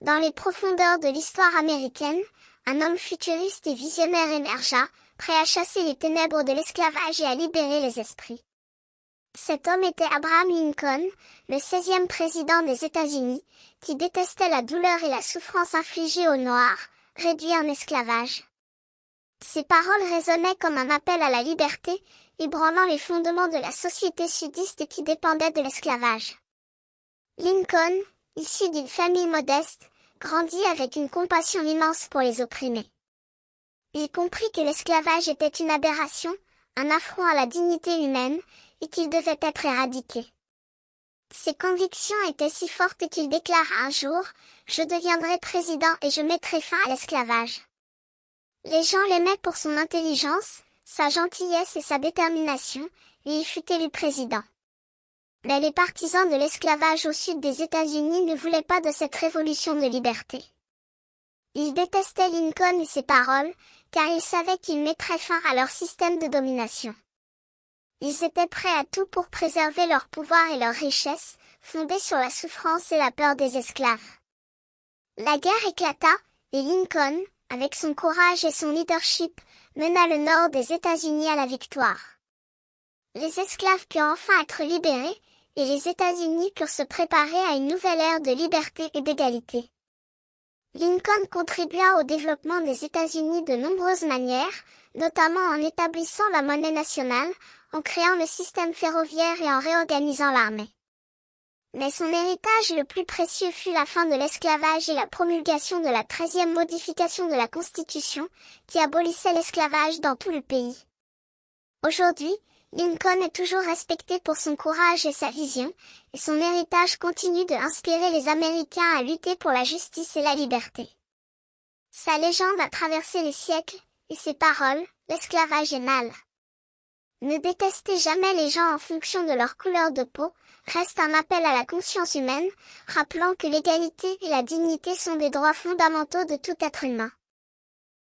Dans les profondeurs de l'histoire américaine, un homme futuriste et visionnaire émergea, prêt à chasser les ténèbres de l'esclavage et à libérer les esprits. Cet homme était Abraham Lincoln, le 16e président des États-Unis, qui détestait la douleur et la souffrance infligées aux Noirs, réduits en esclavage. Ses paroles résonnaient comme un appel à la liberté, ébranlant les fondements de la société sudiste qui dépendait de l'esclavage. Lincoln, issu d'une famille modeste, grandit avec une compassion immense pour les opprimés. Il comprit que l'esclavage était une aberration, un affront à la dignité humaine, et qu'il devait être éradiqué. Ses convictions étaient si fortes qu'il déclara un jour, « Je deviendrai président et je mettrai fin à l'esclavage ». Les gens l'aimaient pour son intelligence, sa gentillesse et sa détermination, et il fut élu président. Mais les partisans de l'esclavage au sud des États-Unis ne voulaient pas de cette révolution de liberté. Ils détestaient Lincoln et ses paroles, car ils savaient qu'il mettrait fin à leur système de domination. Ils étaient prêts à tout pour préserver leur pouvoir et leur richesse, fondés sur la souffrance et la peur des esclaves. La guerre éclata, et Lincoln, avec son courage et son leadership, mena le nord des États-Unis à la victoire. Les esclaves purent enfin être libérés, et les États-Unis purent se préparer à une nouvelle ère de liberté et d'égalité. Lincoln contribua au développement des États-Unis de nombreuses manières, notamment en établissant la monnaie nationale, en créant le système ferroviaire et en réorganisant l'armée. Mais son héritage le plus précieux fut la fin de l'esclavage et la promulgation de la 13e modification de la Constitution, qui abolissait l'esclavage dans tout le pays. Aujourd'hui, Lincoln est toujours respecté pour son courage et sa vision, et son héritage continue de inspirer les Américains à lutter pour la justice et la liberté. Sa légende a traversé les siècles, et ses paroles, l'esclavage est mal. Ne détestez jamais les gens en fonction de leur couleur de peau, reste un appel à la conscience humaine, rappelant que l'égalité et la dignité sont des droits fondamentaux de tout être humain.